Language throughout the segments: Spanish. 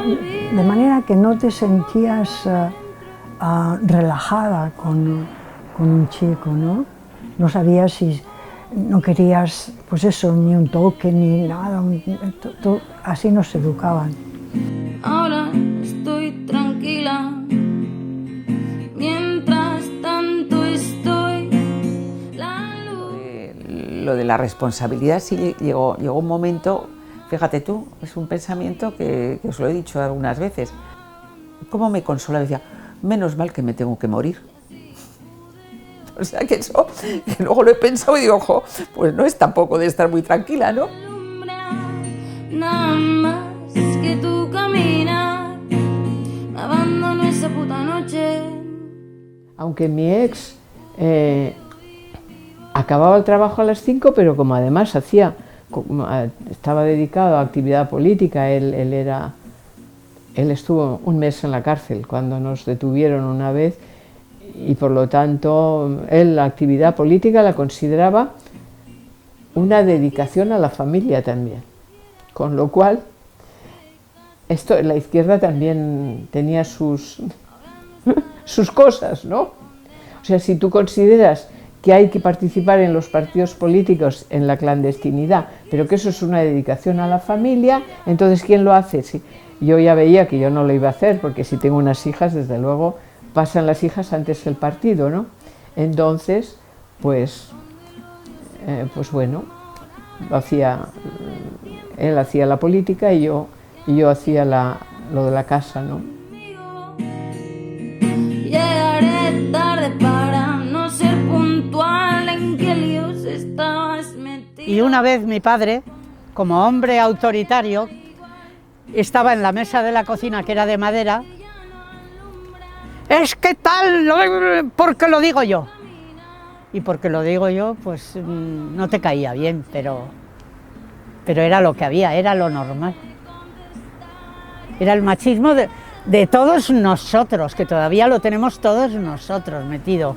de manera que no te sentías relajada con un chico, ¿no? No sabías si no querías, pues eso, ni un toque, ni nada, así nos educaban. Ahora estoy tranquila, mientras tanto estoy la luz. Lo de la responsabilidad sí llegó un momento, fíjate tú, es un pensamiento que os lo he dicho algunas veces. ¿Cómo me consolaba? Decía, menos mal que me tengo que morir. O sea que eso, que luego lo he pensado y digo, ojo, pues no es tampoco de estar muy tranquila, ¿no? Nada más que tú caminas, me abandono esa puta noche. Aunque mi ex acababa el trabajo a las 5, pero como además estaba dedicado a actividad política, él estuvo un mes en la cárcel cuando nos detuvieron una vez, y por lo tanto él la actividad política la consideraba una dedicación a la familia también, con lo cual la izquierda también tenía sus cosas, ¿no? O sea, si tú consideras que hay que participar en los partidos políticos en la clandestinidad, pero que eso es una dedicación a la familia, entonces ¿quién lo hace? Sí, yo ya veía que yo no lo iba a hacer, porque si tengo unas hijas, desde luego pasan las hijas antes que el partido, ¿no? Entonces, pues bueno, él hacía la política y yo hacía lo de la casa, ¿no? Llegaré tarde para no ser puntual, en qué líos estabas metido. Y una vez mi padre, como hombre autoritario, estaba en la mesa de la cocina, que era de madera. Es que tal, porque lo digo yo. Y porque lo digo yo, pues no te caía bien, pero era lo que había, era lo normal. Era el machismo de todos nosotros, que todavía lo tenemos todos nosotros metido.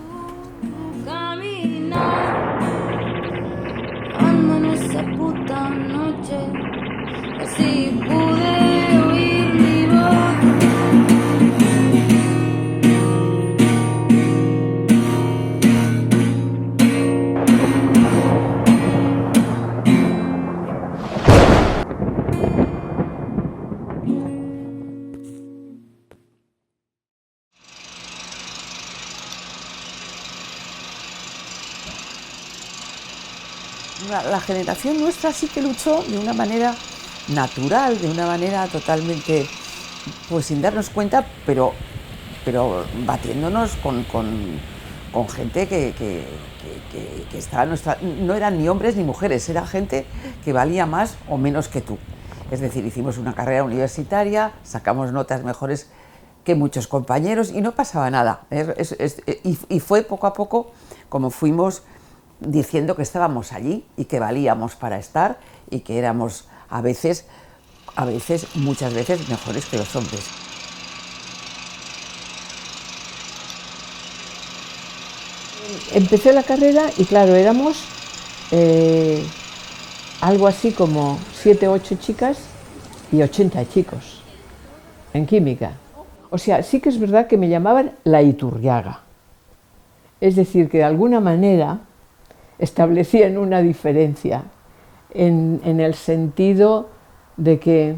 Abandono esa puta noche, así pude oír mi voz. La generación nuestra sí que luchó de una manera natural, de una manera totalmente, pues sin darnos cuenta, pero batiéndonos con gente que estaba no eran ni hombres ni mujeres, era gente que valía más o menos que tú. Es decir, hicimos una carrera universitaria, sacamos notas mejores que muchos compañeros y no pasaba nada. Y fue poco a poco como fuimos diciendo que estábamos allí y que valíamos para estar y que éramos muchas veces mejores que los hombres. Empecé la carrera y claro, éramos algo así como 7 o 8 chicas y 80 chicos en química. O sea, sí que es verdad que me llamaban la Iturriaga. Es decir, que de alguna manera establecían una diferencia en el sentido de que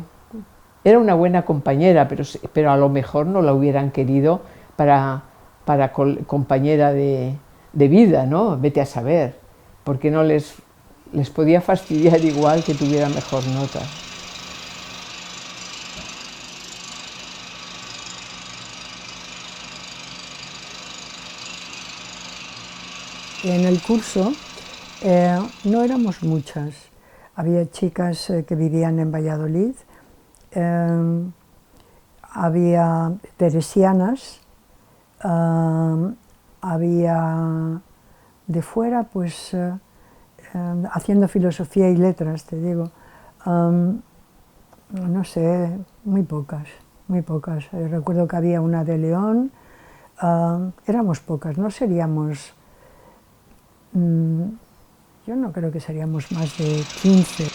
era una buena compañera, pero a lo mejor no la hubieran querido para compañera de vida, ¿no? Vete a saber, porque no les podía fastidiar igual que tuviera mejor nota. En el curso no éramos muchas. Había chicas que vivían en Valladolid, había teresianas, había de fuera, pues haciendo filosofía y letras, te digo. No sé, muy pocas, muy pocas. Recuerdo que había una de León, éramos pocas, no seríamos... yo no creo que seríamos más de 15.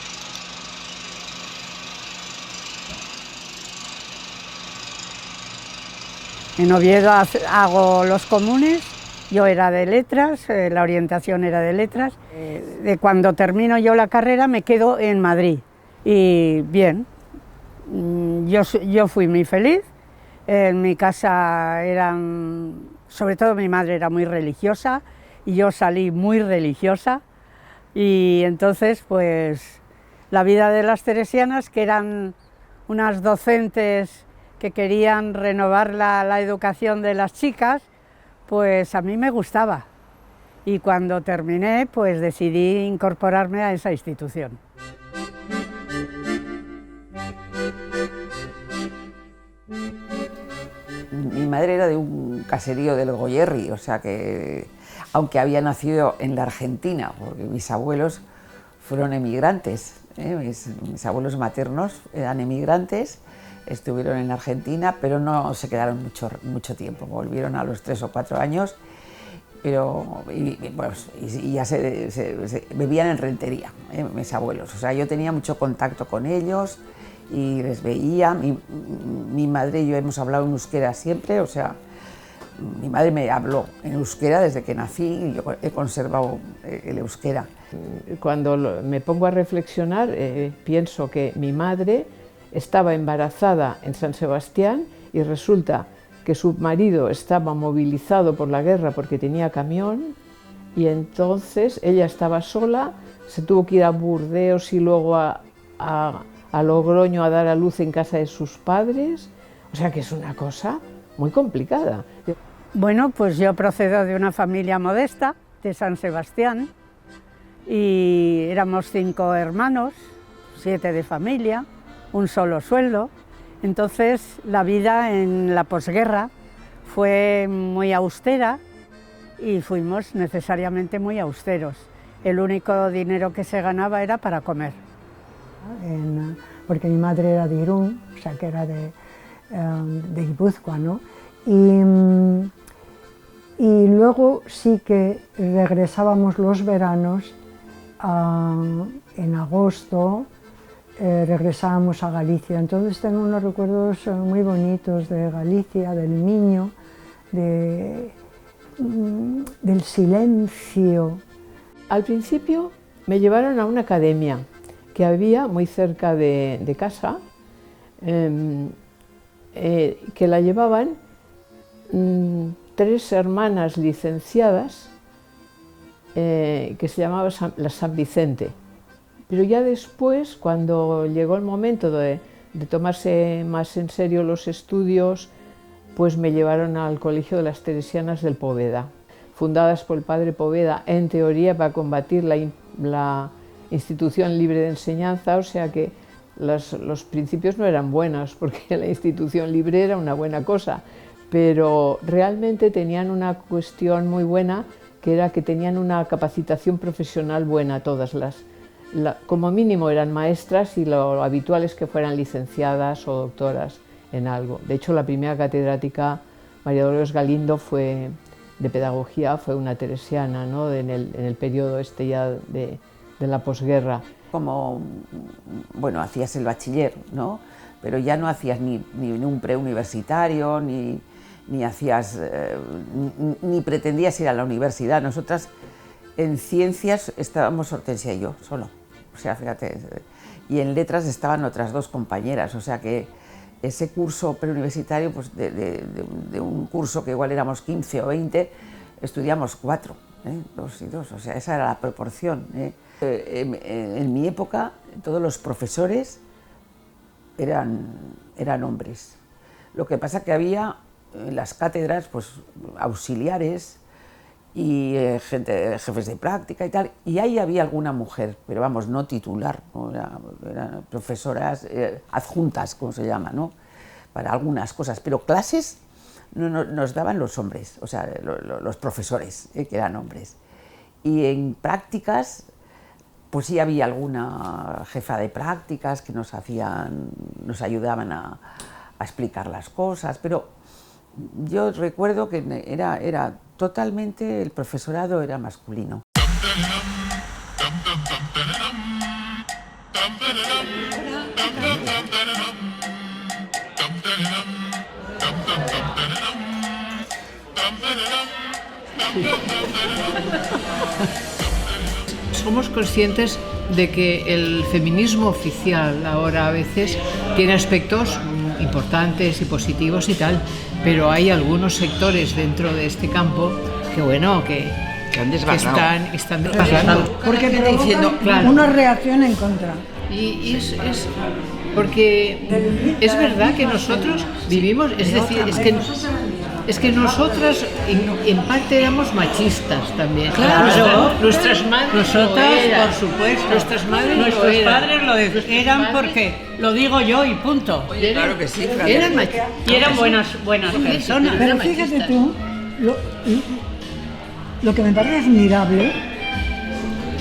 En Oviedo hago los comunes, yo era de letras, la orientación era de letras. De cuando termino yo la carrera me quedo en Madrid y bien, yo fui muy feliz. En mi casa sobre todo mi madre era muy religiosa y yo salí muy religiosa y entonces pues la vida de las teresianas, que eran unas docentes que querían renovar la educación de las chicas, pues a mí me gustaba y cuando terminé pues decidí incorporarme a esa institución. Mi madre era de un caserío del Goierri, o sea que, aunque había nacido en la Argentina, porque mis abuelos fueron emigrantes, mis abuelos maternos eran emigrantes, estuvieron en Argentina, pero no se quedaron mucho tiempo, volvieron a los 3 o 4 años, pero y ya vivían en Rentería, mis abuelos, o sea, yo tenía mucho contacto con ellos y les veía. Mi madre y yo hemos hablado en euskera siempre, o sea, mi madre me habló en euskera desde que nací y yo he conservado el euskera. Cuando me pongo a reflexionar, pienso que mi madre estaba embarazada en San Sebastián y resulta que su marido estaba movilizado por la guerra porque tenía camión y entonces ella estaba sola, se tuvo que ir a Burdeos y luego a Logroño a dar a luz en casa de sus padres, o sea que es una cosa muy complicada. Bueno, pues yo procedo de una familia modesta de San Sebastián y éramos 5 hermanos, 7 de familia, un solo sueldo. Entonces la vida en la posguerra fue muy austera y fuimos necesariamente muy austeros. El único dinero que se ganaba era para comer. Porque mi madre era de Irún, o sea que era de Guipúzcoa, ¿no? Y luego sí que regresábamos los veranos, en agosto regresábamos a Galicia. Entonces tengo unos recuerdos muy bonitos de Galicia, del Miño, del silencio. Al principio me llevaron a una academia que había muy cerca de casa, que la llevaban 3 hermanas licenciadas que se llamaba la San Vicente. Pero ya después, cuando llegó el momento de tomarse más en serio los estudios, pues me llevaron al Colegio de las Teresianas del Poveda, fundadas por el padre Poveda, en teoría para combatir la institución libre de enseñanza, o sea que los principios no eran buenos, porque la institución libre era una buena cosa, pero realmente tenían una cuestión muy buena, que era que tenían una capacitación profesional buena todas como mínimo eran maestras y lo habitual es que fueran licenciadas o doctoras en algo. De hecho, la primera catedrática, María Dolores Galindo, de pedagogía, fue una teresiana, ¿no? en el periodo este ya de la posguerra. Como, bueno, hacías el bachiller, ¿no? Pero ya no hacías ni un preuniversitario, ni pretendías ir a la universidad. Nosotras en ciencias estábamos Hortensia y yo, solo. O sea, fíjate, y en letras estaban otras 2 compañeras, o sea que ese curso preuniversitario, pues de un curso que igual éramos 15 o 20, estudiamos 4, 2 y 2, o sea, esa era la proporción. En mi época todos los profesores eran hombres. Lo que pasa que había en las cátedras pues auxiliares y jefes de práctica y tal, y ahí había alguna mujer, pero vamos, no titular, ¿no? Eran profesoras adjuntas, como se llama, ¿no? Para algunas cosas, pero clases nos daban los hombres, o sea, los profesores, que eran hombres. Y en prácticas, pues sí había alguna jefa de prácticas que nos ayudaban a explicar las cosas, pero yo recuerdo que era totalmente, el profesorado era masculino. Somos conscientes de que el feminismo oficial ahora a veces tiene aspectos importantes y positivos y tal, pero hay algunos sectores dentro de este campo que, bueno, que están desbarrando. Porque provocan diciendo, claro, una reacción en contra. y es porque es verdad que nosotros vivimos, es decir, es que nosotras en parte éramos machistas también. Claro. Nuestras madres Nosotras, lo eran. por supuesto. Nuestras madres Nuestros lo eran. padres lo eran porque lo digo yo y punto. Claro que sí, Fran. Eran machistas. Y eran buenas personas. Pero fíjate tú, lo que me parece admirable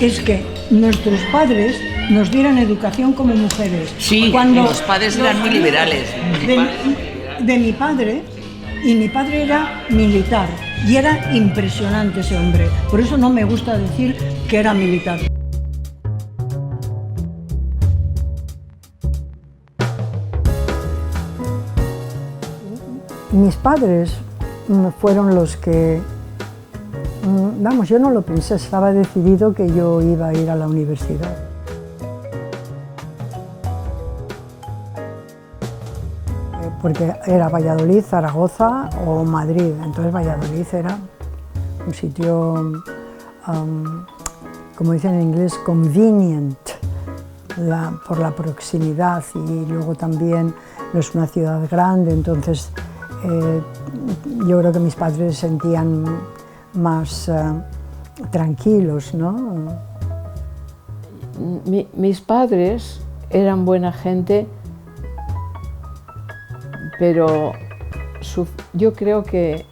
es que nuestros padres nos dieran educación como mujeres. Sí, Cuando Los padres eran muy liberales. de mi padre, y mi padre era militar, y era impresionante ese hombre. Por eso no me gusta decir que era militar. Mis padres fueron los que, vamos, yo no lo pensé, estaba decidido que yo iba a ir a la universidad. Porque era Valladolid, Zaragoza o Madrid, entonces Valladolid era un sitio, como dicen en inglés, convenient, por la proximidad, y luego también no es una ciudad grande, entonces yo creo que mis padres se sentían más tranquilos, ¿no? Mis padres eran buena gente, pero yo creo que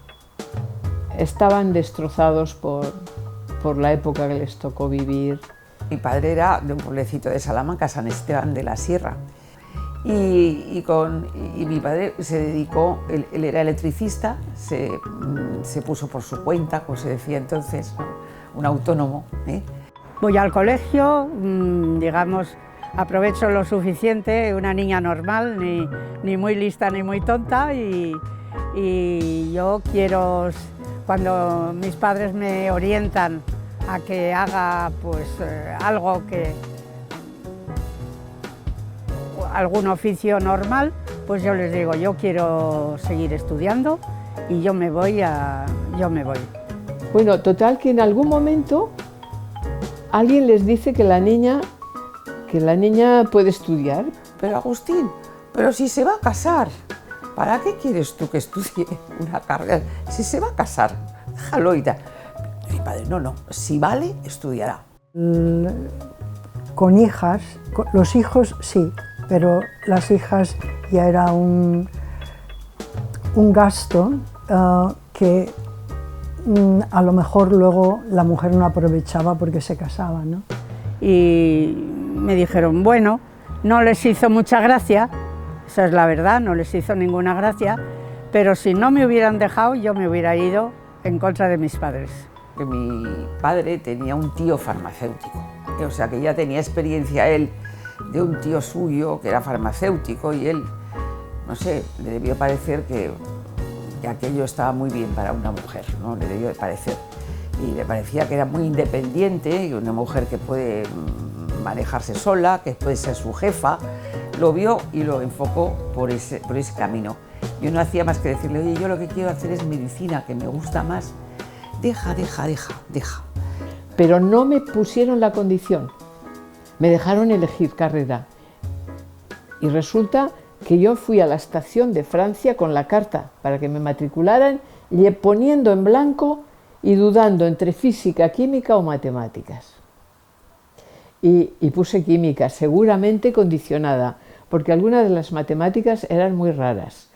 estaban destrozados por la época que les tocó vivir. Mi padre era de un pueblecito de Salamanca, San Esteban de la Sierra. Y mi padre se dedicó, él era electricista, se puso por su cuenta, como se decía entonces, ¿no? Un autónomo. Voy al colegio, digamos, aprovecho lo suficiente, una niña normal, ni muy lista ni muy tonta, y yo quiero, cuando mis padres me orientan a que haga pues algo algún oficio normal, pues yo les digo, yo quiero seguir estudiando y yo me voy. Bueno, total que en algún momento alguien les dice que la niña puede estudiar. Pero Agustín, pero si se va a casar, ¿para qué quieres tú que estudie una carrera? Si se va a casar, déjalo y tal. Mi padre, no, si vale, estudiará. Con hijas, los hijos sí, pero las hijas ya era un gasto que a lo mejor luego la mujer no aprovechaba porque se casaba, ¿no? Y me dijeron, bueno, no les hizo mucha gracia, esa es la verdad, no les hizo ninguna gracia, pero si no me hubieran dejado, yo me hubiera ido en contra de mis padres. Que mi padre tenía un tío farmacéutico, o sea que ya tenía experiencia él de un tío suyo que era farmacéutico, y él, no sé, le debió parecer que aquello estaba muy bien para una mujer, ¿no? Le debió de parecer. Y le parecía que era muy independiente, y una mujer que puede manejarse sola, que puede ser su jefa. Lo vio y lo enfocó por ese camino. Yo no hacía más que decirle, oye, yo lo que quiero hacer es medicina, que me gusta más. Deja. Pero no me pusieron la condición, me dejaron elegir carrera. Y resulta que yo fui a la estación de Francia con la carta para que me matricularan, y poniendo en blanco y dudando entre física, química o matemáticas. Y puse química, seguramente condicionada, porque algunas de las matemáticas eran muy raras.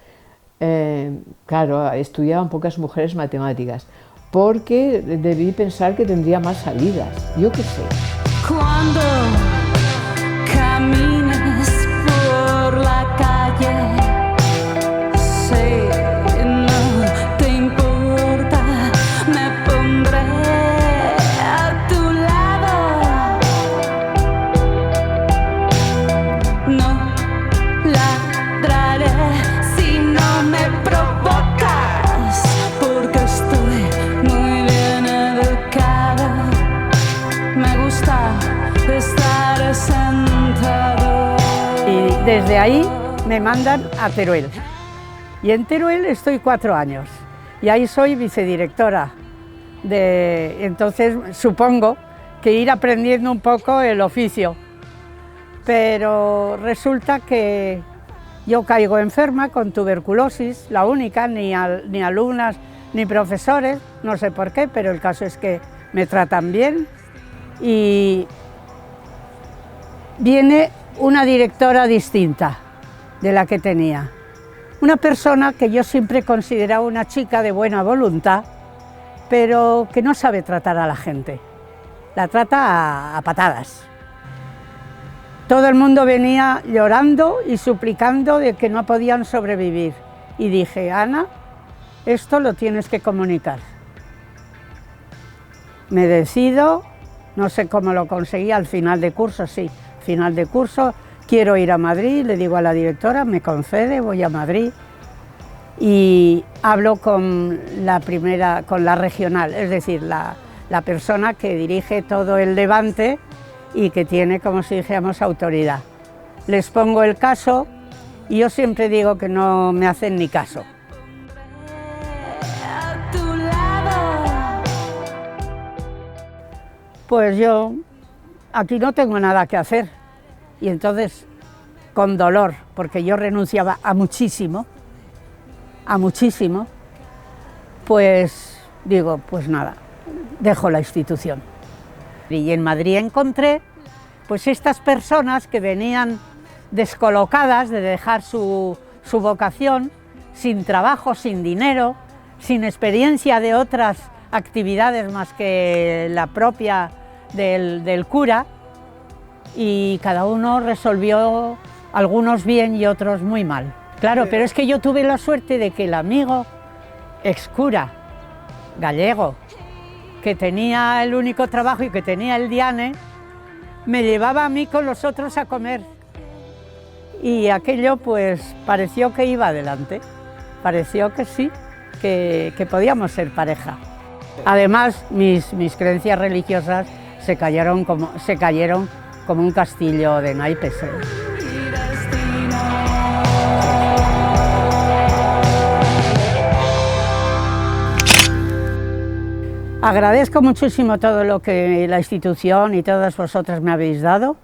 Claro, estudiaban pocas mujeres matemáticas, porque debí pensar que tendría más salidas, yo qué sé. Cuando camines por la calle, sé, no te importa, me pondré a tu lado. No ladraré si no me provocas, porque estoy Desde ahí me mandan a Teruel. Y en Teruel estoy 4 años. Y ahí soy vicedirectora. Entonces supongo que ir aprendiendo un poco el oficio. Pero resulta que yo caigo enferma con tuberculosis, la única, ni alumnas ni profesores, no sé por qué, pero el caso es que me tratan bien. Y viene una directora distinta de la que tenía. Una persona que yo siempre consideraba una chica de buena voluntad, pero que no sabe tratar a la gente. La trata a patadas. Todo el mundo venía llorando y suplicando de que no podían sobrevivir. Y dije, Ana, esto lo tienes que comunicar. Me decido, no sé cómo lo conseguí, al final de curso, sí. Final de curso, quiero ir a Madrid, le digo a la directora, me concede, voy a Madrid. Y hablo con la regional, es decir, la persona que dirige todo el Levante y que tiene, como si dijéramos, autoridad. Les pongo el caso y yo siempre digo que no me hacen ni caso. Pues yo aquí no tengo nada que hacer y entonces con dolor, porque yo renunciaba a muchísimo, pues digo, pues nada, dejo la institución. Y en Madrid encontré pues estas personas que venían descolocadas de dejar su vocación, sin trabajo, sin dinero, sin experiencia de otras actividades más que la propia del cura, y cada uno resolvió, algunos bien y otros muy mal. Claro, pero es que yo tuve la suerte de que el amigo excura gallego, que tenía el único trabajo y que tenía el diane, me llevaba a mí con los otros a comer. Y aquello pues pareció que iba adelante, pareció que sí, que podíamos ser pareja. Además, mis creencias religiosas se cayeron como un castillo de naipes. Agradezco muchísimo todo lo que la institución y todas vosotras me habéis dado,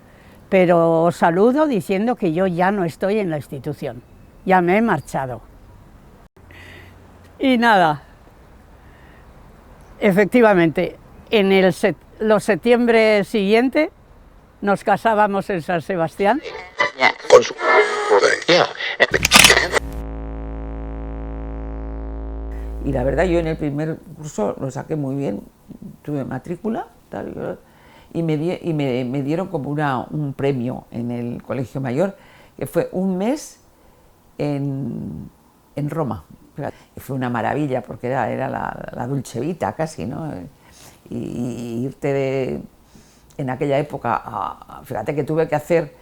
pero os saludo diciendo que yo ya no estoy en la institución, ya me he marchado. Y nada, efectivamente, en los septiembre siguiente nos casábamos en San Sebastián. Y la verdad, yo en el primer curso lo saqué muy bien, tuve matrícula, tal, y me dieron como un premio en el Colegio Mayor, que fue un mes en Roma. Y fue una maravilla, porque era la Dolce Vita casi, ¿no? Y irte en aquella época, fíjate que tuve que hacer,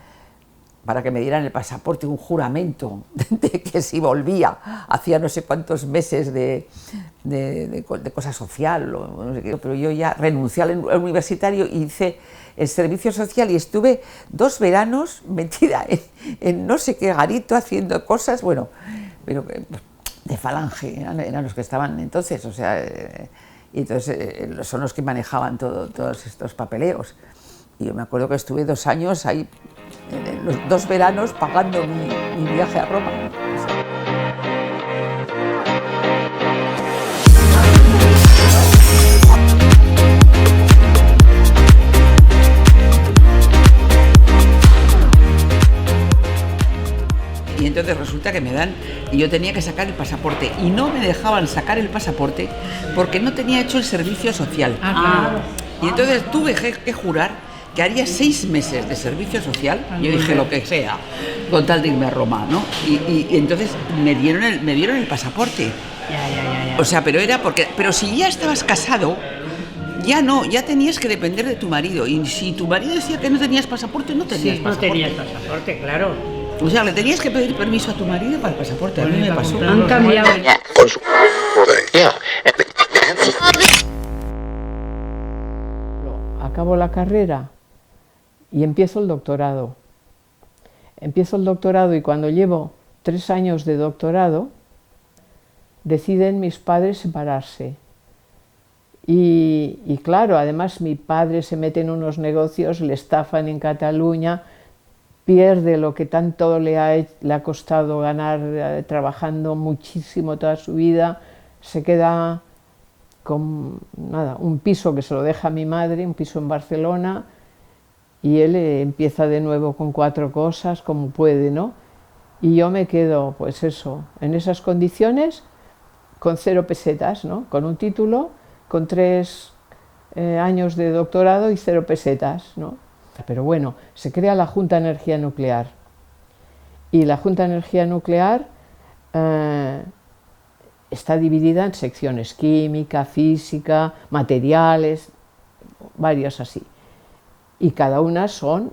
para que me dieran el pasaporte, un juramento de que si volvía, hacía no sé cuántos meses de cosa social, no sé qué, pero yo ya renuncié al universitario y hice el servicio social y estuve 2 veranos metida en no sé qué garito haciendo cosas, bueno, pero de falange, eran los que estaban entonces, o sea, y entonces son los que manejaban todos estos papeleos. Y yo me acuerdo que estuve 2 años ahí, los 2 veranos, pagando mi viaje a Roma. Y entonces resulta que me dan, y yo tenía que sacar el pasaporte, y no me dejaban sacar el pasaporte porque no tenía hecho el servicio social. Claro. Y entonces tuve que jurar que haría 6 meses de servicio social. Yo dije lo que sea, con tal de irme a Roma, ¿no? Y entonces me dieron el pasaporte. Ya. O sea, pero si ya estabas casado, ya tenías que depender de tu marido. Y si tu marido decía que no tenías pasaporte, no tenías pasaporte. No tenías pasaporte, claro. O sea, le tenías que pedir permiso a tu marido para el pasaporte. A mí me pasó. Han cambiado. Acabo la carrera y empiezo el doctorado. empiezo el doctorado y cuando llevo 3 años de doctorado, deciden mis padres separarse. Y claro, además mi padre se mete en unos negocios, le estafan en Cataluña, pierde lo que tanto le ha costado ganar trabajando muchísimo toda su vida, se queda con nada, un piso que se lo deja a mi madre, un piso en Barcelona, y él empieza de nuevo con 4 cosas como puede, ¿no? Y yo me quedo, pues eso, en esas condiciones, con 0 pesetas, ¿no? Con un título, con 3 años de doctorado y 0 pesetas, ¿no? Pero bueno, se crea la Junta de Energía Nuclear. Y la Junta de Energía Nuclear está dividida en secciones: química, física, materiales, varias así. Y cada una son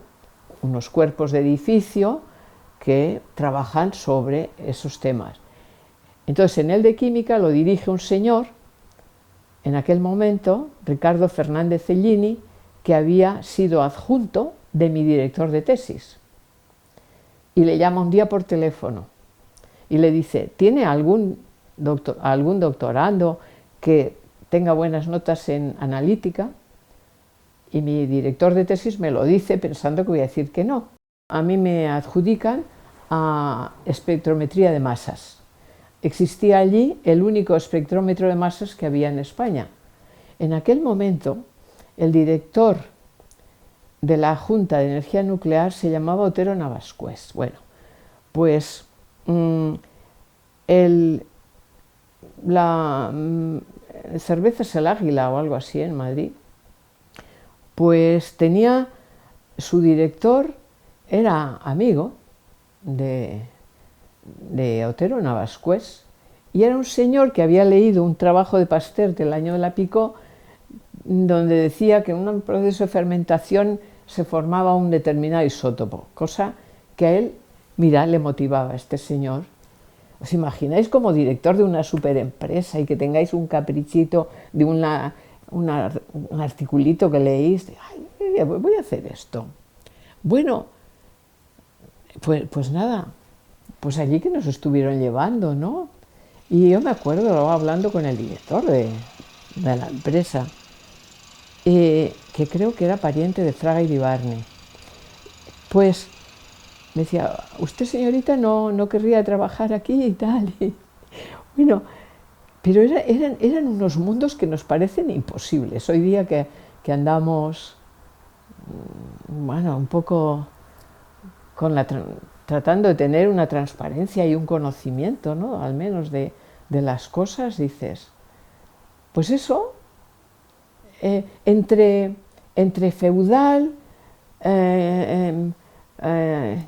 unos cuerpos de edificio que trabajan sobre esos temas. Entonces, en el de química lo dirige un señor, en aquel momento, Ricardo Fernández Cellini, que había sido adjunto de mi director de tesis. Y le llama un día por teléfono y le dice: ¿tiene algún doctorando que tenga buenas notas en analítica? Y mi director de tesis me lo dice pensando que voy a decir que no. A mí me adjudican a espectrometría de masas. Existía allí el único espectrómetro de masas que había en España. En aquel momento, el director de la Junta de Energía Nuclear se llamaba Otero Navascués. Bueno, pues Cervezas El Águila o algo así en Madrid, pues tenía su director, era amigo de Otero Navascués, y era un señor que había leído un trabajo de Pasteur del año de la Picot, donde decía que en un proceso de fermentación se formaba un determinado isótopo, cosa que a él, mira, le motivaba a este señor. ¿Os imagináis como director de una superempresa y que tengáis un caprichito de un articulito que leéis? Ay, voy a hacer esto. Bueno, pues nada, pues allí que nos estuvieron llevando, ¿no? Y yo me acuerdo luego hablando con el director de la empresa, que creo que era pariente de Fraga y Iribarne. Pues me decía: usted, señorita, no querría trabajar aquí y tal. Y, bueno, pero eran unos mundos que nos parecen imposibles. Hoy día que andamos, bueno, un poco tratando de tener una transparencia y un conocimiento, ¿no? Al menos de las cosas, dices, pues eso, entre feudal,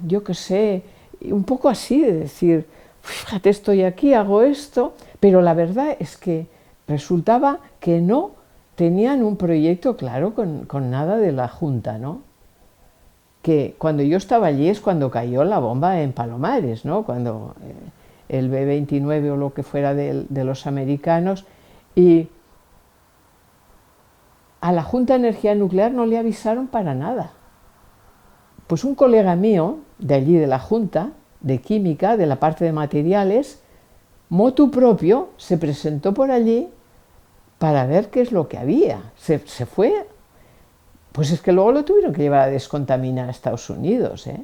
yo qué sé, un poco así de decir, fíjate, estoy aquí, hago esto, pero la verdad es que resultaba que no tenían un proyecto claro con nada de la Junta, ¿no? Que cuando yo estaba allí es cuando cayó la bomba en Palomares, ¿no? Cuando el B-29 o lo que fuera de los americanos, y a la Junta de Energía Nuclear no le avisaron para nada. Pues un colega mío, de allí de la Junta, de Química, de la parte de materiales, motu propio, se presentó por allí para ver qué es lo que había. Se fue. Pues es que luego lo tuvieron que llevar a descontaminar a Estados Unidos, ¿eh?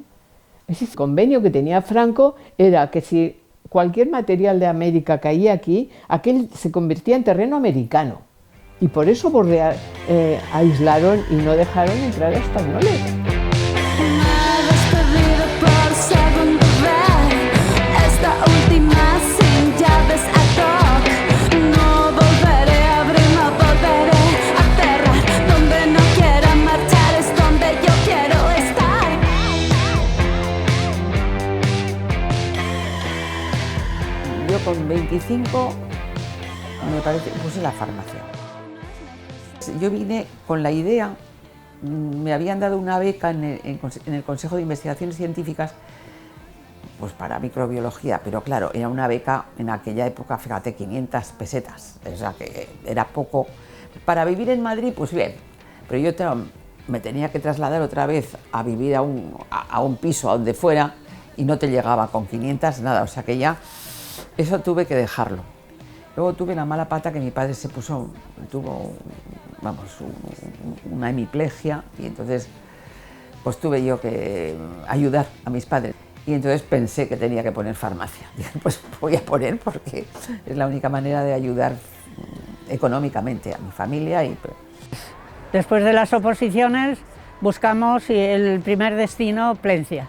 Ese convenio que tenía Franco era que si cualquier material de América caía aquí, aquel se convertía en terreno americano. Y por eso aislaron y no dejaron entrar a españoles. Con 25, me parece, puse la farmacia. Yo vine con la idea, me habían dado una beca en el Consejo de Investigaciones Científicas, pues para microbiología, pero claro, era una beca en aquella época, fíjate, 500 pesetas, o sea que era poco. Para vivir en Madrid, pues bien, pero yo me tenía que trasladar otra vez a vivir a un piso, a donde fuera, y no te llegaba con 500 nada, o sea que ya eso tuve que dejarlo. Luego tuve la mala pata que mi padre tuvo, vamos, una hemiplegia y entonces pues tuve yo que ayudar a mis padres. Y entonces pensé que tenía que poner farmacia. Dije, pues voy a poner porque es la única manera de ayudar económicamente a mi familia. Después de las oposiciones buscamos el primer destino, Plencia,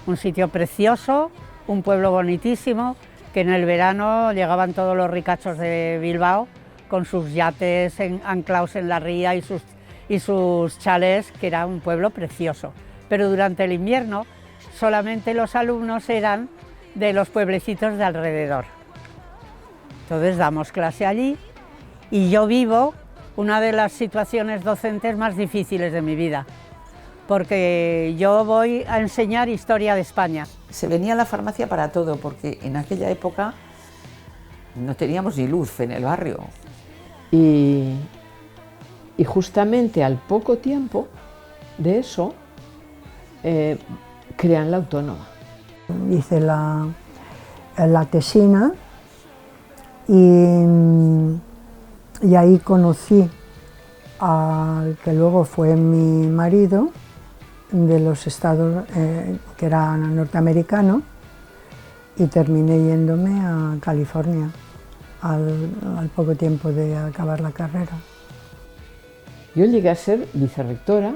un sitio precioso, un pueblo bonitísimo, que en el verano llegaban todos los ricachos de Bilbao con sus yates anclados en la ría y sus chalés, que era un pueblo precioso. Pero durante el invierno solamente los alumnos eran de los pueblecitos de alrededor. Entonces damos clase allí y yo vivo una de las situaciones docentes más difíciles de mi vida, porque yo voy a enseñar historia de España. Se venía a la farmacia para todo, porque en aquella época no teníamos ni luz en el barrio. Y justamente al poco tiempo de eso, crean la Autónoma. Hice la tesina y ahí conocí al que luego fue mi marido, de los Estados, que era norteamericano, y terminé yéndome a California al poco tiempo de acabar la carrera. Yo llegué a ser vicerrectora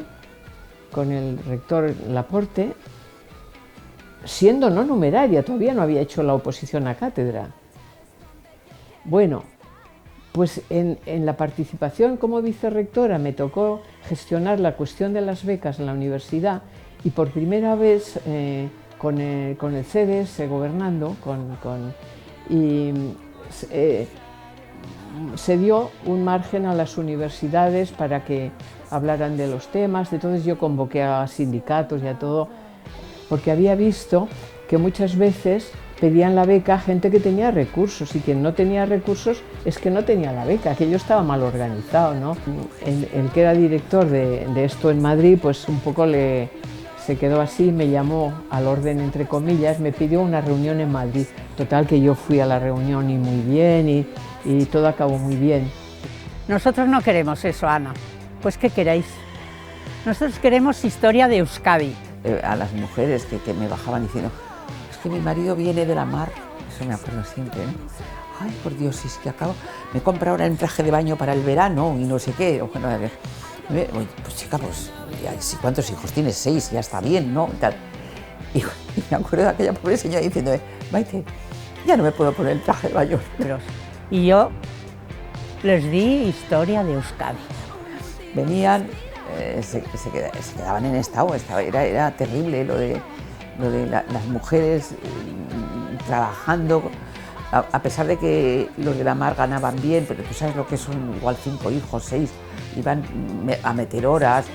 con el rector Laporte, siendo no numeraria, todavía no había hecho la oposición a cátedra. Bueno, pues en la participación como vicerrectora me tocó gestionar la cuestión de las becas en la universidad y por primera vez con el CDS gobernando, se dio un margen a las universidades para que hablaran de los temas. Entonces yo convoqué a sindicatos y a todo, porque había visto que muchas veces pedían la beca a gente que tenía recursos, y quien no tenía recursos es que no tenía la beca, aquello estaba mal organizado, ¿no? El que era director de esto en Madrid, pues un poco se quedó así, me llamó al orden entre comillas, me pidió una reunión en Madrid. Total que yo fui a la reunión y muy bien, y todo acabó muy bien. Nosotros no queremos eso, Ana. Pues ¿qué queréis? Nosotros queremos historia de Euskadi. A las mujeres que me bajaban diciendo, es que mi marido viene de la mar, eso me acuerdo siempre, ¿no? Ay, por Dios, es que acabo, me compra ahora el traje de baño para el verano y no sé qué. Bueno, pues chica, pues, ¿cuántos hijos tienes? 6, ya está bien, ¿no? Y me acuerdo de aquella pobre señora diciendo, Maite, ya no me puedo poner el traje de baño. Y yo les di historia de Euskadi. Venían, se quedaban en estado, era terrible lo de las mujeres trabajando, a pesar de que los de la mar ganaban bien, pero tú sabes lo que son, igual 5 hijos, 6, iban a meter horas,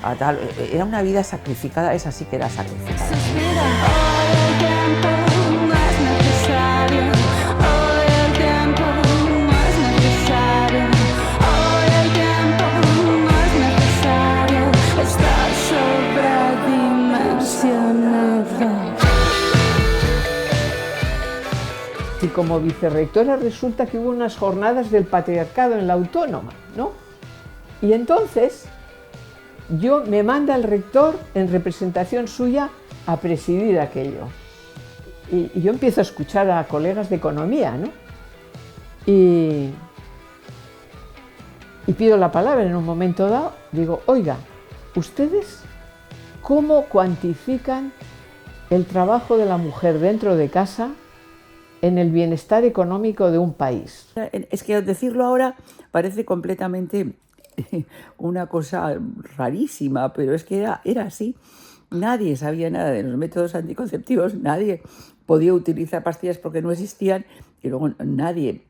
a tal. Era una vida sacrificada, esa sí que era sacrificada. Y como vicerrectora resulta que hubo unas jornadas del patriarcado en la Autónoma, ¿no? Y entonces me manda el rector en representación suya a presidir aquello. Y yo empiezo a escuchar a colegas de economía, ¿no? Y pido la palabra en un momento dado, digo, oiga, ¿ustedes cómo cuantifican el trabajo de la mujer dentro de casa en el bienestar económico de un país? Es que decirlo ahora parece completamente una cosa rarísima, pero es que era así. Nadie sabía nada de los métodos anticonceptivos, nadie podía utilizar pastillas porque no existían, y luego nadie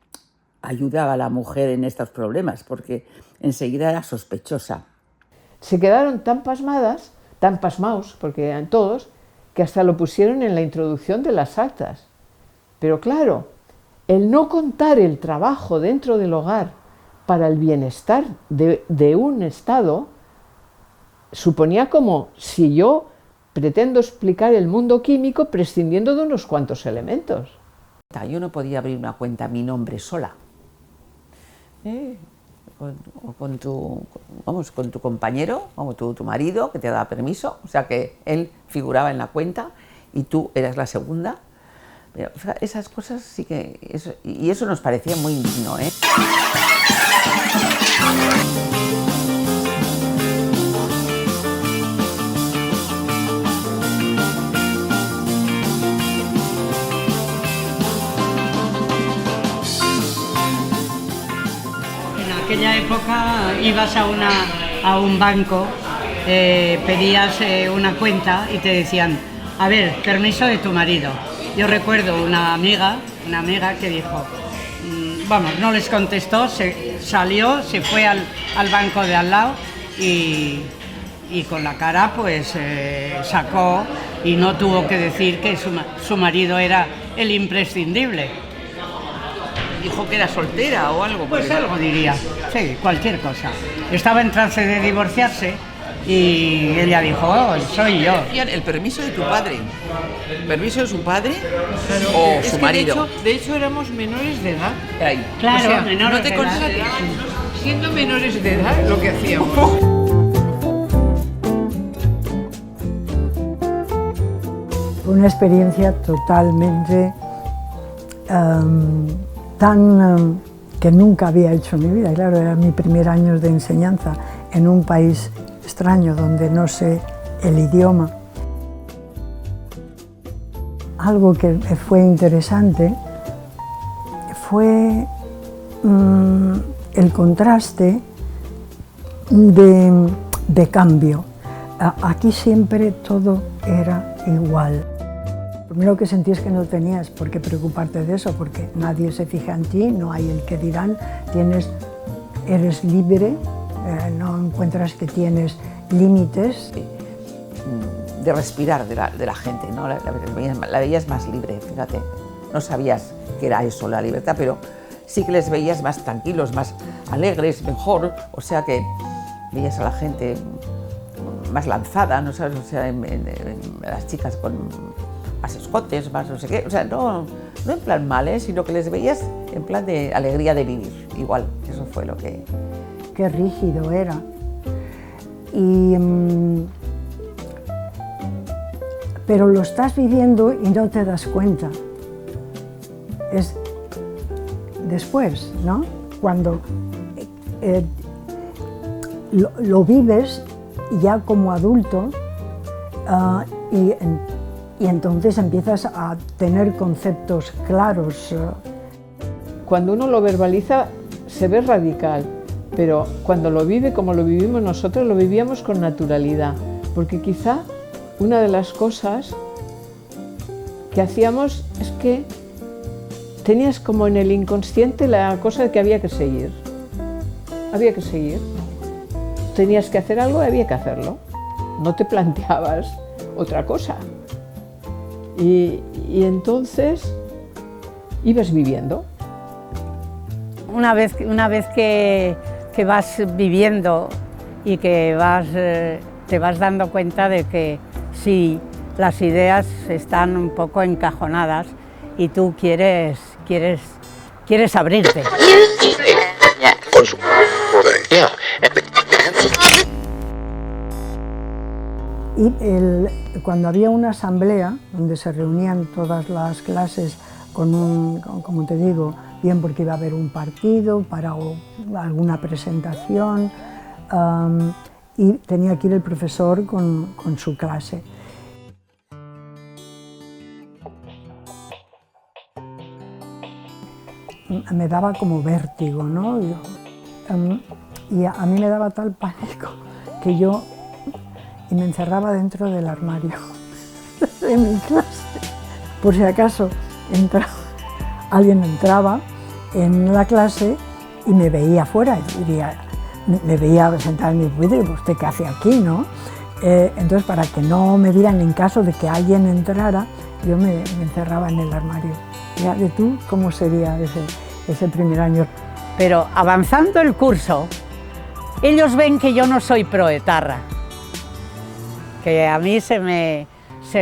ayudaba a la mujer en estos problemas porque enseguida era sospechosa. Se quedaron tan pasmadas, tan pasmaos, porque eran todos, que hasta lo pusieron en la introducción de las actas. Pero claro, el no contar el trabajo dentro del hogar para el bienestar de un Estado suponía como si yo pretendo explicar el mundo químico prescindiendo de unos cuantos elementos. Yo no podía abrir una cuenta a mi nombre sola. O con tu compañero, como tu marido, que te daba permiso, o sea que él figuraba en la cuenta y tú eras la segunda. Pero, o sea, esas cosas sí que... Eso nos parecía muy indigno, ¿eh? En aquella época ibas a un banco, pedías una cuenta y te decían, a ver, permiso de tu marido. Yo recuerdo una amiga que dijo, vamos, no les contestó, salió, se fue al banco de al lado y con la cara pues sacó y no tuvo que decir que su marido era el imprescindible. Dijo que era soltera o algo. Pues algo diría, sí, cualquier cosa. Estaba en trance de divorciarse y ella dijo, oh, soy yo. El permiso de tu padre. ¿Permiso de su padre o su marido? De hecho éramos menores de edad. Ahí. Claro, o sea, menores no te de edad. constates, siendo menores de edad lo que hacíamos. Fue una experiencia totalmente que nunca había hecho en mi vida. Claro, era mi primer año de enseñanza en un país extraño donde no sé el idioma. Algo que fue interesante fue el contraste de cambio. Aquí siempre todo era igual. Lo primero que sentí es que no tenías por qué preocuparte de eso, porque nadie se fija en ti, no hay el que dirán, eres libre, no encuentras que tienes límites. De respirar de la gente, ¿no? La veías más libre, fíjate. No sabías que era eso, la libertad, pero sí que les veías más tranquilos, más alegres, mejor. O sea que veías a la gente más lanzada, ¿no sabes? O sea, las chicas con más escotes, más no sé qué. O sea, no en plan mal, sino que les veías en plan de alegría de vivir. Igual, eso fue lo que... Qué rígido era. Pero lo estás viviendo y no te das cuenta. Es después, ¿no? Cuando lo vives ya como adulto y entonces empiezas a tener conceptos claros. Cuando uno lo verbaliza se ve radical, pero cuando lo vive como lo vivimos nosotros, lo vivíamos con naturalidad, porque quizá una de las cosas que hacíamos es que tenías como en el inconsciente la cosa de que había que seguir. Había que seguir. Tenías que hacer algo y había que hacerlo. No te planteabas otra cosa. Y entonces ibas viviendo. Una vez que vas viviendo y que te vas dando cuenta de que sí, las ideas están un poco encajonadas y tú quieres abrirte. Y cuando había una asamblea donde se reunían todas las clases como te digo, bien porque iba a haber un partido para alguna presentación, y tenía que ir el profesor con su clase. Me daba como vértigo, ¿no? Y a mí me daba tal pánico que yo me encerraba dentro del armario de mi clase. Por si acaso alguien entraba en la clase y me veía afuera, me veía sentada en mi pupitre, pues ¿usted qué hace aquí, no? Entonces, para que no me vieran en caso de que alguien entrara, yo me encerraba en el armario. ¿De tú cómo sería ese primer año? Pero avanzando el curso, ellos ven que yo no soy proetarra, porque a mí se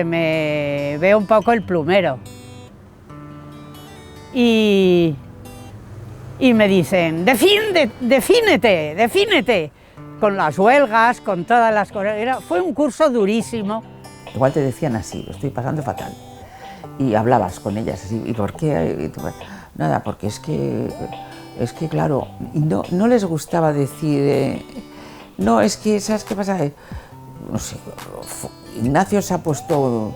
me ve un poco el plumero. Y me dicen, defínete, con las huelgas, con todas las cosas. Fue un curso durísimo. Igual te decían así, lo estoy pasando fatal. Y hablabas con ellas así, ¿y por qué? Nada, porque es que claro, y no les gustaba decir, no, es que, ¿sabes qué pasa? No sé, Ignacio se ha puesto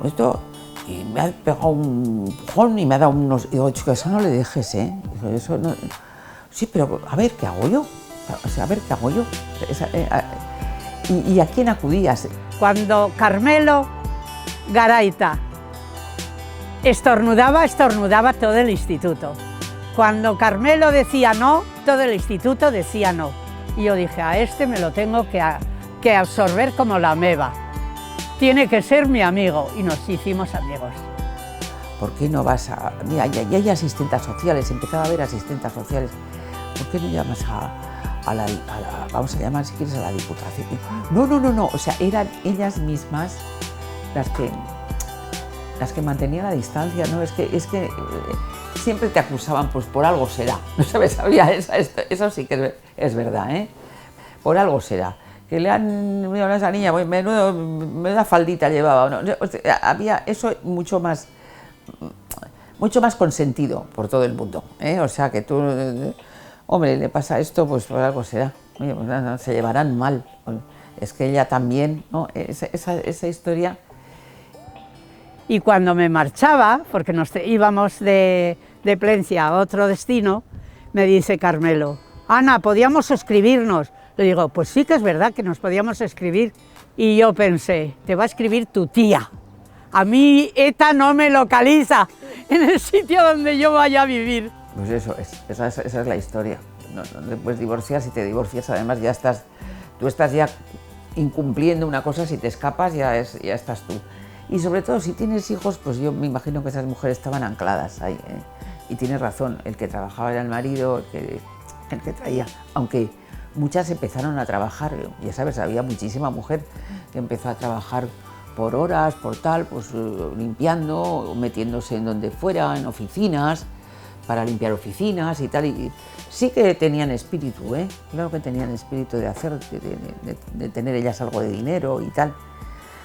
esto y me ha pegado un empujón y me ha dado unos... Y digo, chico, eso no le dejes, ¿eh? Eso no... Sí, pero a ver, ¿qué hago yo? O sea, a ver, ¿qué hago yo? ¿Y a quién acudías? Cuando Carmelo Garaita estornudaba todo el instituto. Cuando Carmelo decía no, todo el instituto decía no. Y yo dije, a este me lo tengo que absorber como la ameba. Tiene que ser mi amigo. Y nos hicimos amigos. ¿Por qué no vas a...? Mira, ya hay asistentes sociales, empezaba a haber asistentes sociales. ¿Por qué no llamas a la vamos a llamar, si quieres, a la Diputación? No. O sea, eran ellas mismas las que mantenían la distancia, ¿no? Es que siempre te acusaban, pues por algo será, ¿no sabes? Eso sí que es verdad, ¿eh? Por algo será. Que le han mirado a esa niña, pues menuda faldita llevaba, ¿no? O sea, había eso mucho más consentido por todo el mundo, ¿eh? O sea, que tú, hombre, le pasa esto, pues por algo será. Oye, pues no, se llevarán mal. Es que ella también, ¿no? Esa historia. Y cuando me marchaba, porque nos íbamos de Plencia a otro destino, me dice Carmelo, Ana, ¿podíamos escribirnos? Le digo, pues sí que es verdad que nos podíamos escribir. Y yo pensé, te va a escribir tu tía. A mí ETA no me localiza en el sitio donde yo vaya a vivir. Pues esa es la historia. No te puedes divorciar, si te divorcias además tú estás ya incumpliendo una cosa, si te escapas ya estás tú. Y sobre todo si tienes hijos, pues yo me imagino que esas mujeres estaban ancladas ahí, ¿eh? Y tienes razón, el que trabajaba era el marido, el que traía, aunque muchas empezaron a trabajar, ya sabes, había muchísima mujer que empezó a trabajar por horas, por tal, pues limpiando, metiéndose en donde fuera, en oficinas, para limpiar oficinas y tal, y sí que tenían espíritu, ¿eh? Claro que tenían espíritu de hacer, de tener ellas algo de dinero y tal.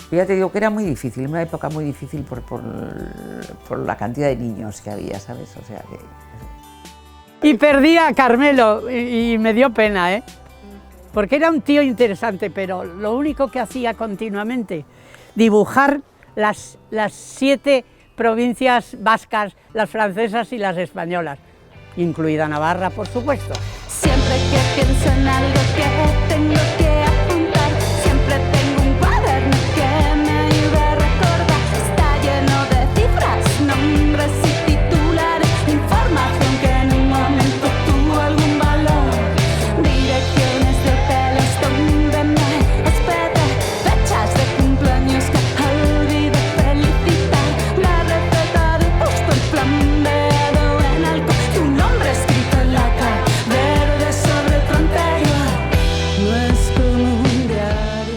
Pero ya te digo que era muy difícil, una época muy difícil por la cantidad de niños que había, ¿sabes? O sea que... Y perdí a Carmelo y me dio pena, ¿eh? Porque era un tío interesante, pero lo único que hacía continuamente, dibujar las 7 provincias vascas, las francesas y las españolas, incluida Navarra, por supuesto. Siempre que pienso en algo que tengo que apuntar, siempre tengo un cuaderno que me ayuda a recordar. Está lleno de cifras, nombres y titulares, información que en un momento tuvo algún valor. Direcciones de hoteles donde me hospedé, fechas de cumpleaños que olvidé felicitar, la receta de postre, el flambeado en alcohol, tu nombre escrito en la cara verde sobre el frontero. No es como un diario.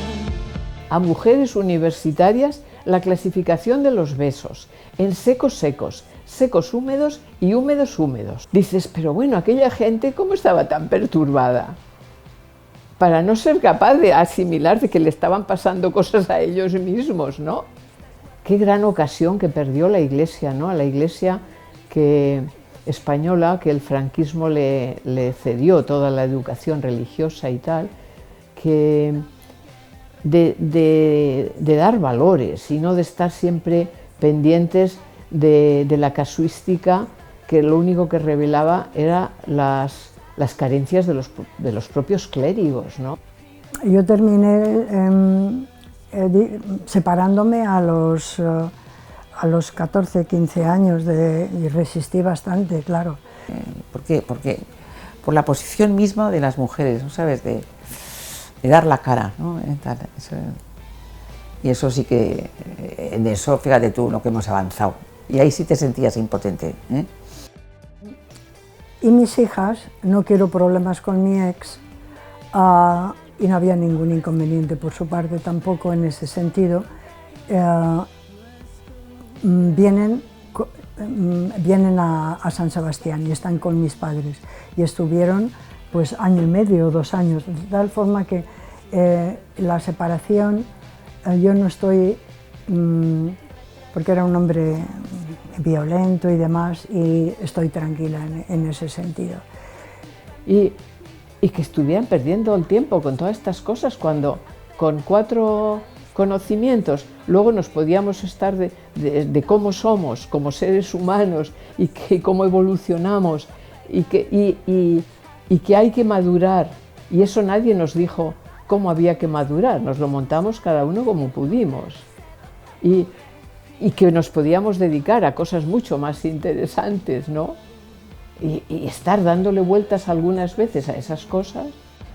A mujeres universitarias, la clasificación de los besos en secos secos, secos húmedos y húmedos húmedos. Dices, pero bueno, aquella gente, ¿cómo estaba tan perturbada? Para no ser capaz de asimilar de que le estaban pasando cosas a ellos mismos, ¿no? Qué gran ocasión que perdió la Iglesia, ¿no? A la Iglesia española, que el franquismo le cedió toda la educación religiosa y tal, que de dar valores y no de estar siempre pendientes de la casuística, que lo único que revelaba era las carencias de los propios clérigos, ¿no? Yo terminé separándome a los 14, 15 años y resistí bastante, claro. ¿Por qué? Porque por la posición misma de las mujeres, ¿no sabes? De dar la cara, ¿no? Y eso sí que, en eso, fíjate tú, lo que hemos avanzado. Y ahí sí te sentías impotente, ¿eh? Y mis hijas, no quiero problemas con mi ex, y no había ningún inconveniente por su parte tampoco en ese sentido. Vienen a San Sebastián y están con mis padres y estuvieron pues año y medio o 2 años, de tal forma que la separación, yo no estoy, porque era un hombre violento y demás, y estoy tranquila en ese sentido. Y que estuvieran perdiendo el tiempo con todas estas cosas cuando con 4 conocimientos luego nos podíamos estar de cómo somos como seres humanos y cómo evolucionamos y que hay que madurar, y eso nadie nos dijo cómo había que madurar, nos lo montamos cada uno como pudimos, y que nos podíamos dedicar a cosas mucho más interesantes, ¿no? Y estar dándole vueltas algunas veces a esas cosas.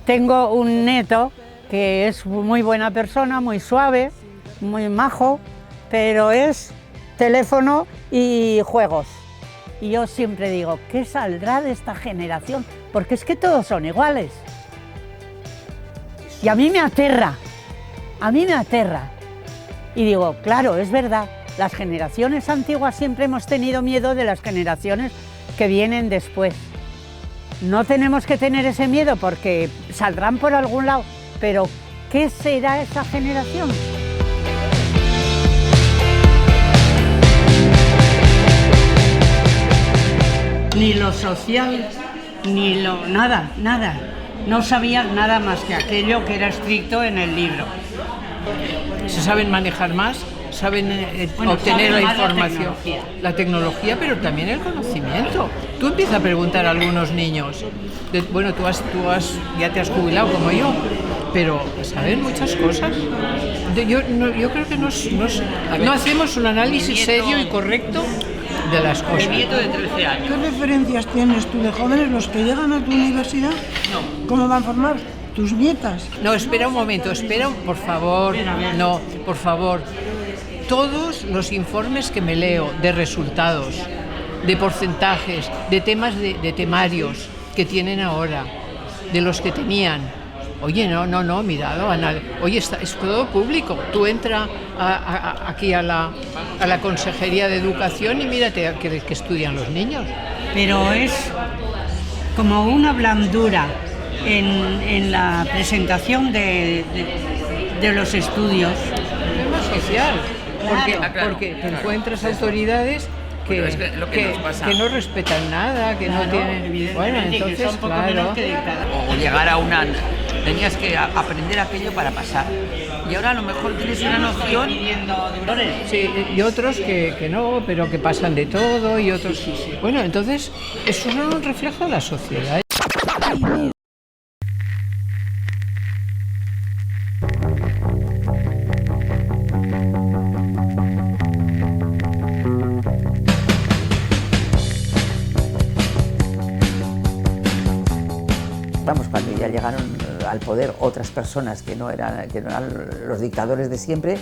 Tengo un nieto que es muy buena persona, muy suave, muy majo, pero es teléfono y juegos. Y yo siempre digo, ¿qué saldrá de esta generación? Porque es que todos son iguales. Y a mí me aterra. Y digo, claro, es verdad, las generaciones antiguas siempre hemos tenido miedo de las generaciones que vienen después. No tenemos que tener ese miedo porque saldrán por algún lado, pero ¿qué será esa generación? Ni lo social, ni lo nada. No sabían nada más que aquello que era estricto en el libro. Se saben manejar más, saben obtener la información, la tecnología, pero también el conocimiento. Tú empiezas a preguntar a algunos niños, bueno, tú ya te has jubilado como yo, pero saben muchas cosas. Yo creo que no hacemos un análisis serio y correcto de las cosas. Mi nieto de 13 años. ¿Qué referencias tienes tú de jóvenes, los que llegan a tu universidad? No. ¿Cómo van a formar tus nietas? No, espera un momento, por favor, no, por favor. Todos los informes que me leo de resultados, de porcentajes, de temas de temarios que tienen ahora, de los que tenían. Oye, no, mirado, oye, es todo público. Tú entras aquí a la Consejería de Educación y mírate que estudian los niños. Pero es como una blandura en la presentación de los estudios. Es social, porque te encuentras autoridades que no respetan nada, que no tienen... Bueno, entonces, claro... O llegar a tenías que aprender aquello para pasar. Y ahora a lo mejor tienes una noción... Sí, y otros que no, pero que pasan de todo, y otros... Sí. Bueno, entonces, eso es un reflejo de la sociedad. Vamos, cuando ya llegaron al poder otras personas que no eran los dictadores de siempre,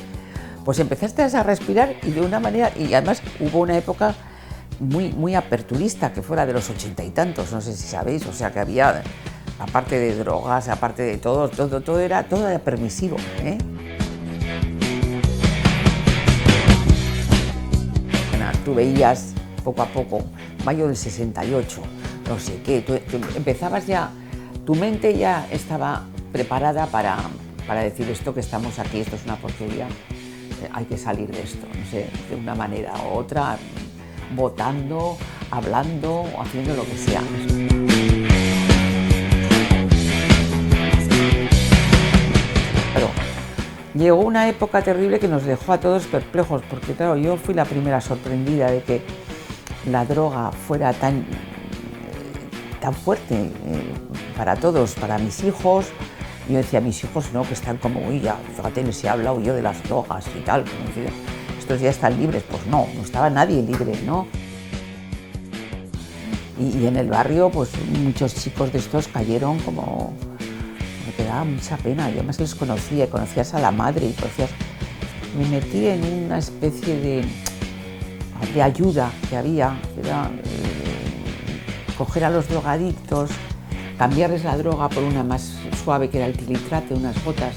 pues empezaste a respirar y de una manera, y además hubo una época muy aperturista, que fue la de los 80 y tantos, no sé si sabéis, o sea que había, aparte de drogas, aparte de todo era permisivo, ¿eh? Tú veías poco a poco, mayo del 68, no sé qué, tú empezabas ya, tu mente ya estaba preparada para decir esto que estamos aquí, esto es una porquería, hay que salir de esto, no sé, de una manera u otra, votando, hablando, haciendo lo que sea. Pero llegó una época terrible que nos dejó a todos perplejos, porque claro, yo fui la primera sorprendida de que la droga fuera tan fuerte para todos, para mis hijos. Yo decía, mis hijos no, que están como, uy, ya, fíjate, les he hablado yo de las drogas y tal, estos ya están libres. Pues no estaba nadie libre, ¿no? Y en el barrio, pues muchos chicos de estos cayeron como... Me daba mucha pena, yo además les conocías a la madre y me metí en una especie de ayuda que había, que era coger a los drogadictos cambiarles la droga por una más suave que era el tilitrate, unas gotas,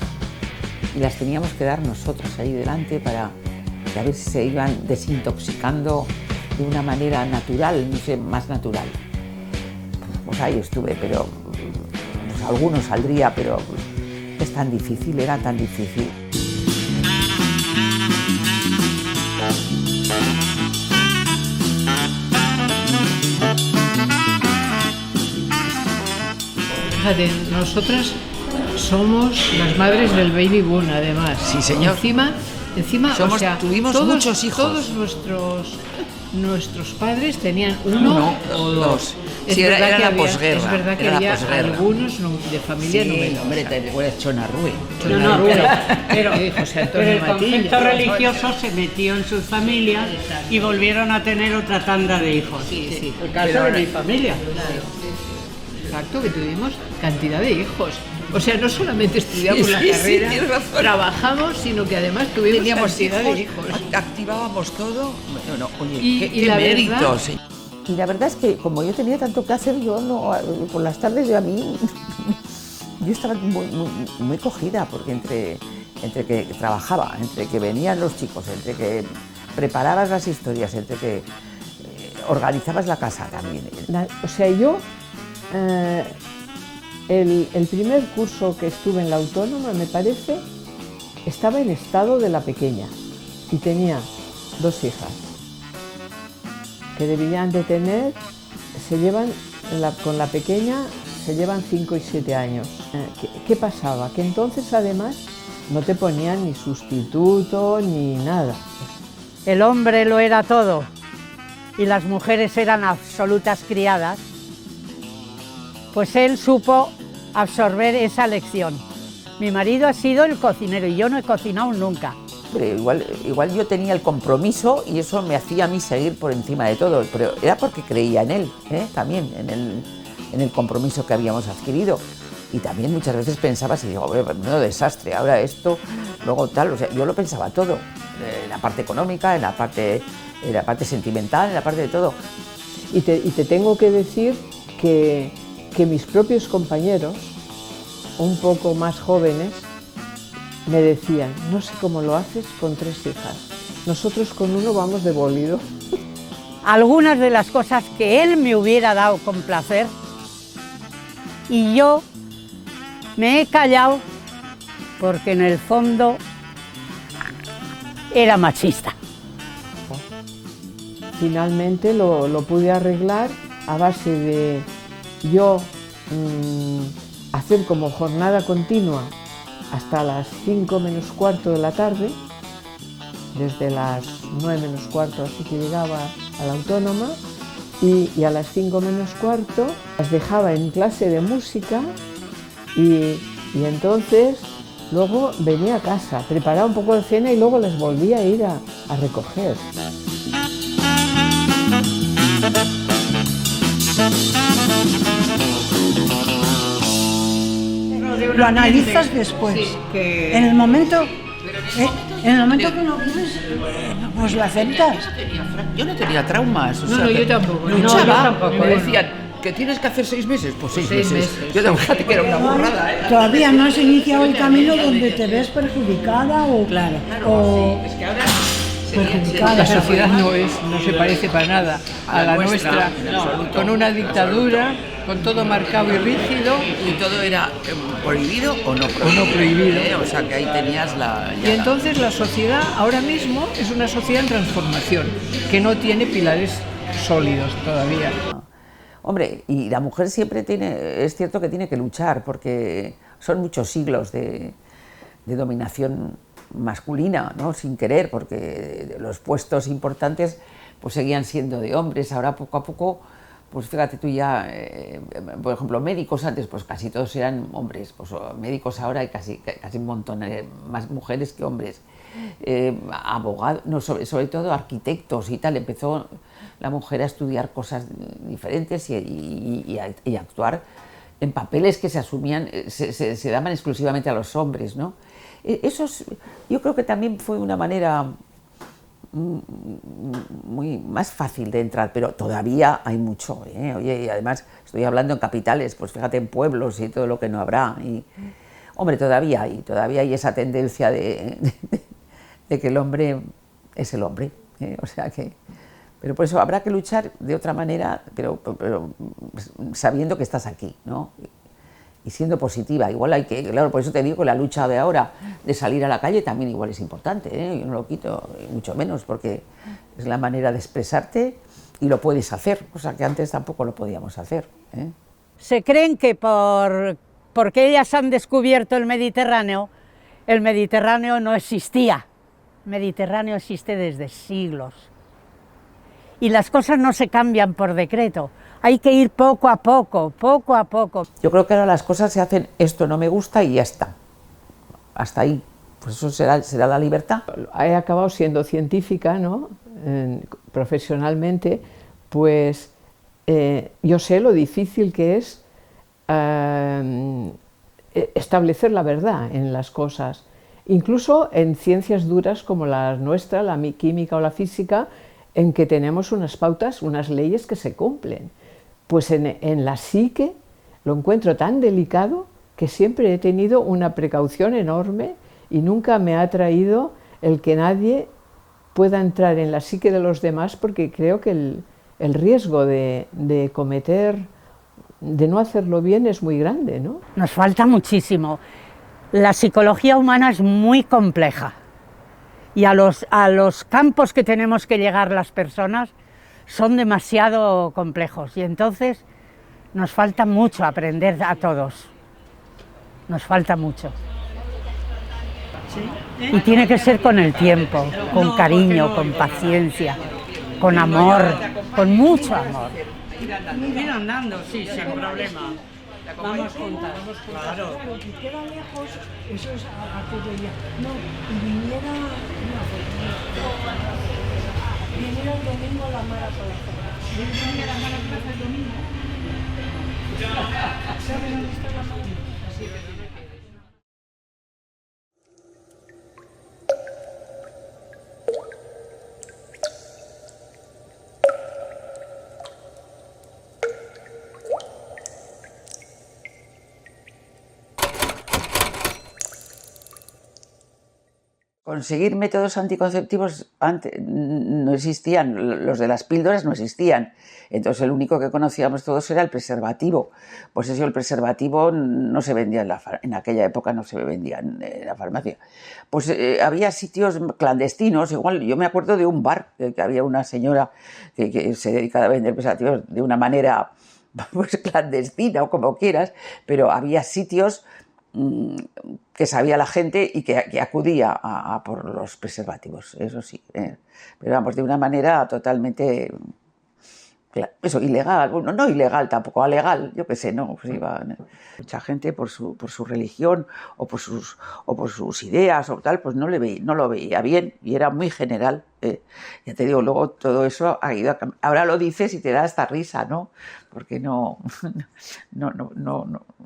y las teníamos que dar nosotros ahí delante para a ver si se iban desintoxicando de una manera natural, no sé, más natural. Pues ahí estuve, pero pues, alguno saldría, pero es tan difícil, era tan difícil. Fíjate, nosotras somos las madres del baby boom, además. Sí, señor. Encima, Somos, o sea, tuvimos todos, muchos hijos. Todos nuestros padres tenían uno o dos. Sí, era la posguerra. Es verdad que había algunos de familia numerosa. Hombre, te recuerdas Chonarrue. Pero José Antonio el Matilla. concepto religioso se metió en sus familias y volvieron a tener otra tanda de hijos. Sí. El caso de mi familia. Exacto, que tuvimos cantidad de hijos. O sea, no solamente estudiamos la carrera, tienes razón. trabajamos, sino que además teníamos cantidad de hijos. Activábamos todo. Bueno, oye, Y qué la méritos. Y la verdad es que como yo tenía tanto que hacer, yo no, por las tardes yo estaba muy cogida, porque entre que trabajaba, entre que venían los chicos, entre que preparabas las historias, entre que organizabas la casa también. O sea, yo, el primer curso que estuve en la Autónoma, me parece, estaba en estado de la pequeña y tenía 2 hijas que debían de tener, con la pequeña se llevan 5 y 7 años. ¿Qué pasaba? Que entonces además no te ponían ni sustituto ni nada. El hombre lo era todo y las mujeres eran absolutas criadas, pues él supo absorber esa lección. Mi marido ha sido el cocinero y yo no he cocinado nunca. Pero igual yo tenía el compromiso y eso me hacía a mí seguir por encima de todo, pero era porque creía en él, también, en el compromiso que habíamos adquirido. Y también muchas veces pensaba, si digo, menudo desastre, ahora esto, luego tal, o sea, yo lo pensaba todo, en la parte económica, en la parte sentimental, en la parte de todo. Y te tengo que decir que mis propios compañeros, un poco más jóvenes, me decían, no sé cómo lo haces con 3 hijas, nosotros con 1 vamos de bólido. Algunas de las cosas que él me hubiera dado con placer y yo me he callado porque en el fondo era machista. Finalmente lo pude arreglar a base de yo hacer como jornada continua hasta las 5 menos cuarto de la tarde, desde las 9 menos cuarto así que llegaba a la Autónoma, y a las 5 menos cuarto las dejaba en clase de música y entonces luego venía a casa, preparaba un poco de cena y luego les volvía a ir a recoger. Lo analizas después. Sí, que... En el momento que lo vives, pues lo aceptas. Yo no tenía traumas. O No, sea, no, yo tampoco. Luchaba, No, yo tampoco, me decían que tienes que hacer 6 meses. Pues 6 meses. Yo te fíjate que era una burrada, ¿eh? Todavía no has iniciado el camino donde te ves perjudicada o Es que ahora La sociedad no se parece para nada a la nuestra, con una dictadura, con todo marcado y rígido. Y todo era prohibido o no prohibido. O sea que ahí tenías la... Y entonces la sociedad ahora mismo es una sociedad en transformación, que no tiene pilares sólidos todavía. Hombre, y la mujer siempre es cierto que tiene que luchar, porque son muchos siglos de dominación masculina, ¿no? Sin querer, porque los puestos importantes pues seguían siendo de hombres. Ahora poco a poco, pues fíjate tú ya, por ejemplo, médicos antes pues casi todos eran hombres, pues médicos ahora hay casi un montón, más mujeres que hombres. Abogados, no, sobre todo arquitectos y tal, empezó la mujer a estudiar cosas diferentes y a actuar en papeles que se asumían, se daban exclusivamente a los hombres, ¿no? Yo creo que también fue una manera muy más fácil de entrar, pero todavía hay mucho, ¿eh? Oye, y además estoy hablando en capitales, pues fíjate en pueblos y todo lo que no habrá. Y, hombre, todavía hay esa tendencia de que el hombre es el hombre, ¿eh? O sea que... Pero por eso habrá que luchar de otra manera, pero sabiendo que estás aquí, ¿no? Y siendo positiva. Igual hay que, claro, por eso te digo que la lucha de ahora de salir a la calle también igual es importante, ¿eh? Yo no lo quito, mucho menos, porque es la manera de expresarte y lo puedes hacer, cosa que antes tampoco lo podíamos hacer, ¿eh? Se creen que porque ellas han descubierto el Mediterráneo no existía. El Mediterráneo existe desde siglos. Y las cosas no se cambian por decreto, hay que ir poco a poco, poco a poco. Yo creo que ahora las cosas se hacen, esto no me gusta y ya está, hasta ahí, pues eso será la libertad. He acabado siendo científica, ¿no? Profesionalmente, pues yo sé lo difícil que es establecer la verdad en las cosas, incluso en ciencias duras como la nuestra, la química o la física, en que tenemos unas pautas, unas leyes que se cumplen. Pues en la psique lo encuentro tan delicado que siempre he tenido una precaución enorme y nunca me ha atraído el que nadie pueda entrar en la psique de los demás, porque creo que el riesgo de no hacerlo bien es muy grande, ¿no? Nos falta muchísimo. La psicología humana es muy compleja. Y a los campos que tenemos que llegar las personas son demasiado complejos y entonces nos falta mucho aprender a todos, nos falta mucho. Y tiene que ser con el tiempo, con cariño, con paciencia, con amor, con mucho amor. Ir andando, sí, sin problema. Vamos juntas. Claro. Si queda lejos, eso es aquello ya. No, y viniera el domingo a la maratón. ¿Viniera a la maratón el domingo? ¿Sabes dónde está la maratón? Conseguir métodos anticonceptivos antes no existían, los de las píldoras no existían, entonces el único que conocíamos todos era el preservativo. Pues eso, el preservativo no se vendía en aquella época, no se vendía en la farmacia. Pues había sitios clandestinos, igual yo me acuerdo de un bar, que había una señora que se dedicaba a vender preservativos de una manera pues clandestina o como quieras, pero había sitios que sabía la gente y que acudía a por los preservativos, eso sí, pero vamos, de una manera totalmente, eso, ilegal, bueno, no ilegal tampoco, alegal, yo qué sé, no, pues iba mucha gente por su religión o por sus ideas o tal, pues no lo veía bien y era muy general, ya te digo, luego todo eso ha ido a cambiar. Ahora lo dices y te da hasta risa, ¿no? Porque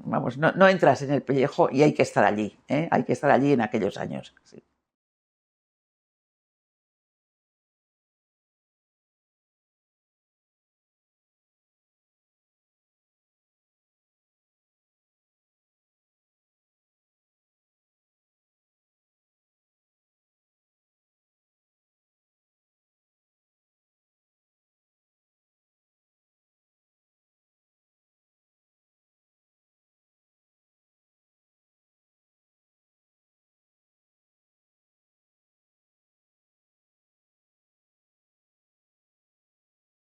vamos, no entras en el pellejo y hay que estar allí, hay que estar allí en aquellos años, sí.